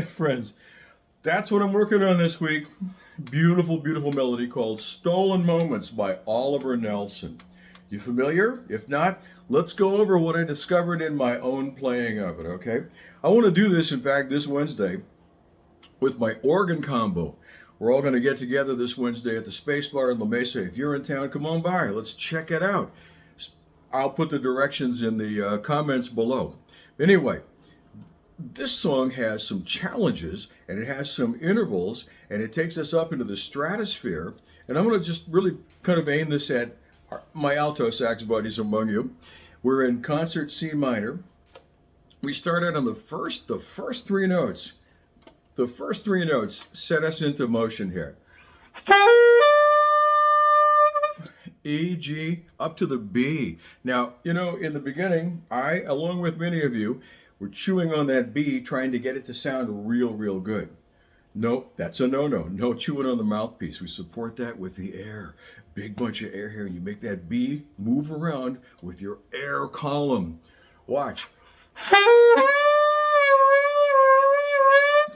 right, friends. That's what I'm working on this week. Beautiful, beautiful melody called Stolen Moments by Oliver Nelson. You familiar? If not, let's go over what I discovered in my own playing of it, okay? I want to do this, in fact, this Wednesday with my organ combo. We're all going to get together this Wednesday at the Space Bar in La Mesa. If you're in town, come on by. Let's check it out. I'll put the directions in the comments below. Anyway, this song has some challenges and it has some intervals and it takes us up into the stratosphere. And I'm going to just really kind of aim this at my alto sax buddies among you. We're in concert C minor. We start out on the first three notes. The first three notes set us into motion here. E, G, up to the B. Now, you know, in the beginning, I, along with many of you, were chewing on that B, trying to get it to sound real good. Nope, that's a no-no. No chewing on the mouthpiece. We support that with the air. Big bunch of air here, and you make that B move around with your air column. Watch.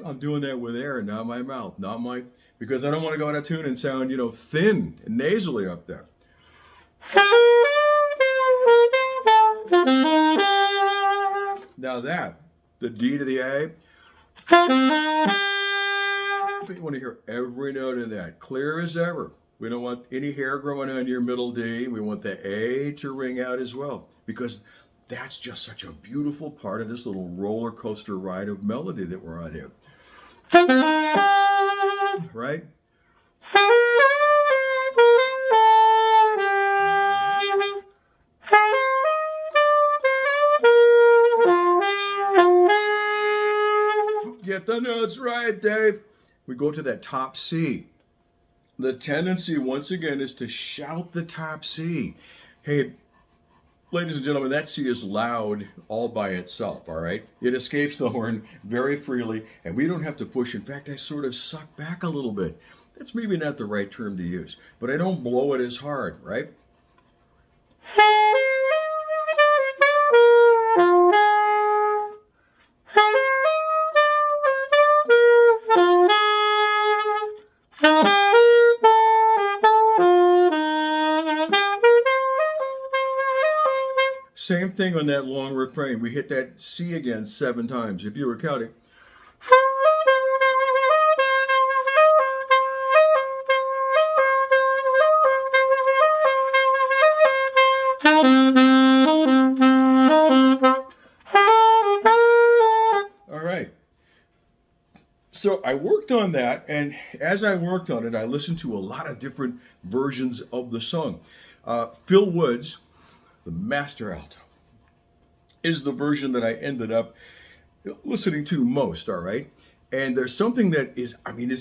I'm doing that with air, not my mouth, because I don't want to go out of tune and sound, thin and nasally up there. Now that, the D to the A, you want to hear every note in that, clear as ever. We don't want any hair growing on your middle D. We want the A to ring out as well, because that's just such a beautiful part of this little roller coaster ride of melody that we're on here. Right? Get the notes right, Dave. We go to that top C. The tendency, once again, is to shout the top C. Hey, ladies and gentlemen, that C is loud all by itself, all right? It escapes the horn very freely, and we don't have to push. In fact, I sort of suck back a little bit. That's maybe not the right term to use, but I don't blow it as hard, right? Same thing on that long refrain. We hit that C again 7 times, if you were counting. All right. So I worked on that, and as I worked on it, I listened to a lot of different versions of the song. Phil Woods, the master alto, is the version that I ended up listening to most, all right? And there's something that is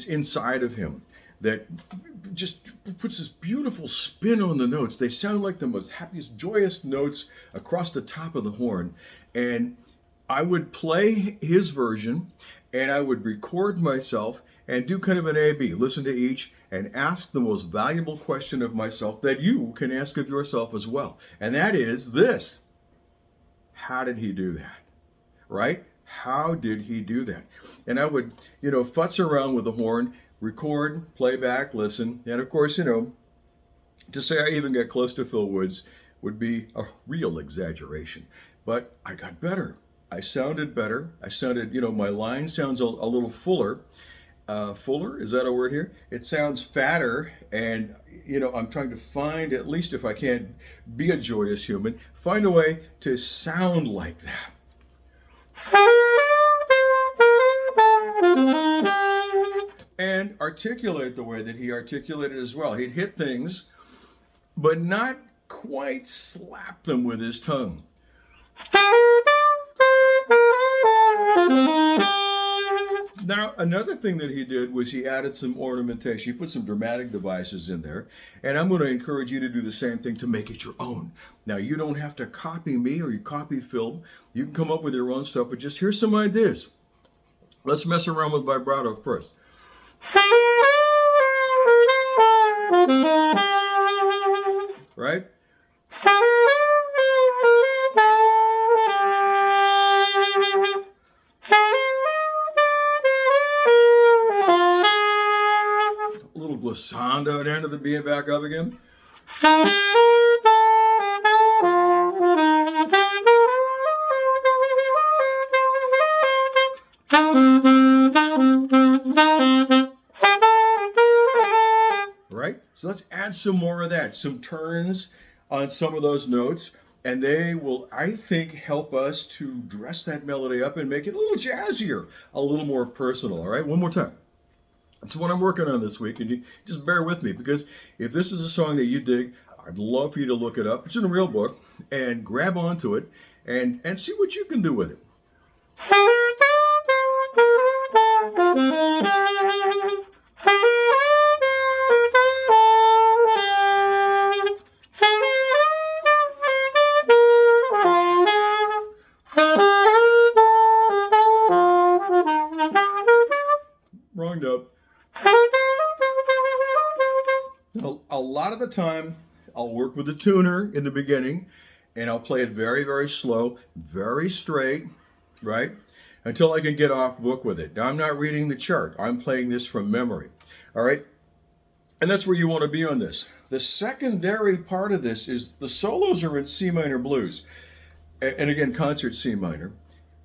inside of him that just puts this beautiful spin on the notes. They sound like the most happiest, joyous notes across the top of the horn. And I would play his version, and I would record myself and do kind of an A-B, listen to each, and ask the most valuable question of myself that you can ask of yourself as well. And that is this: how did he do that? Right? How did he do that? And I would, futz around with the horn, record, play back, listen. And of course, to say I even got close to Phil Woods would be a real exaggeration. But I got better. I sounded better. I sounded, my line sounds a little fuller. Fuller, is that a word here? It sounds fatter, and I'm trying to find, at least if I can't be a joyous human, find a way to sound like that. And articulate the way that he articulated as well. He'd hit things, but not quite slap them with his tongue. Now, another thing that he did was he added some ornamentation. He put some dramatic devices in there. And I'm going to encourage you to do the same thing to make it your own. Now, you don't have to copy me or you copy Phil. You can come up with your own stuff, but just here's some ideas. Let's mess around with vibrato first. Right? sound out end of the B back up again. Right? So let's add some more of that, some turns on some of those notes, and they will, I think, help us to dress that melody up and make it a little jazzier, a little more personal. All right, one more time. That's what I'm working on this week, and you just bear with me, because if this is a song that you dig, I'd love for you to look it up. It's in a real book, and grab onto it and see what you can do with it. Wrong note. A lot of the time, I'll work with a tuner in the beginning, and I'll play it very, very slow, very straight, right? Until I can get off book with it. Now, I'm not reading the chart. I'm playing this from memory, all right? And that's where you want to be on this. The secondary part of this is the solos are in C minor blues, and again, concert C minor.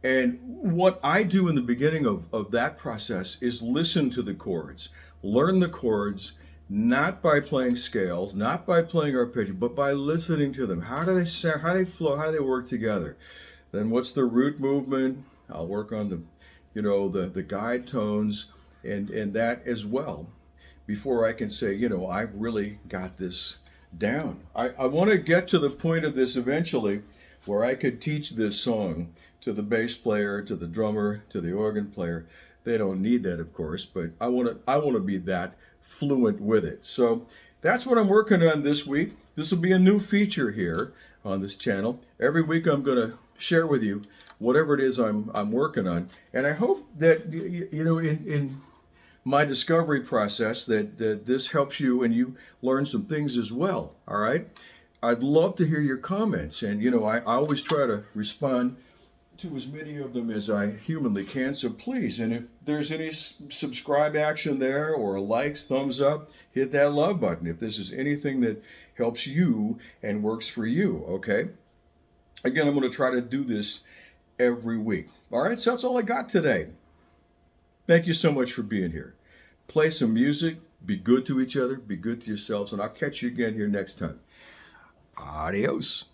And what I do in the beginning of that process is listen to the chords, learn the chords, not by playing scales, not by playing arpeggio, but by listening to them. How do they sound? How do they flow? How do they work together? Then what's the root movement? I'll work on the guide tones and that as well before I can say, I've really got this down. I want to get to the point of this eventually where I could teach this song to the bass player, to the drummer, to the organ player. They don't need that, of course, but I want to be that fluent with it. So that's what I'm working on this week. This will be a new feature here on this channel. Every week I'm going to share with you whatever it is I'm working on, and I hope that in my discovery process that this helps you and you learn some things as well. All right, I'd love to hear your comments, and I always try to respond to as many of them as I humanly can, so please, and if there's any subscribe action there or likes, thumbs up, hit that love button if this is anything that helps you and works for you, okay? Again, I'm going to try to do this every week. All right, so that's all I got today. Thank you so much for being here. Play some music, be good to each other, be good to yourselves, and I'll catch you again here next time. Adios.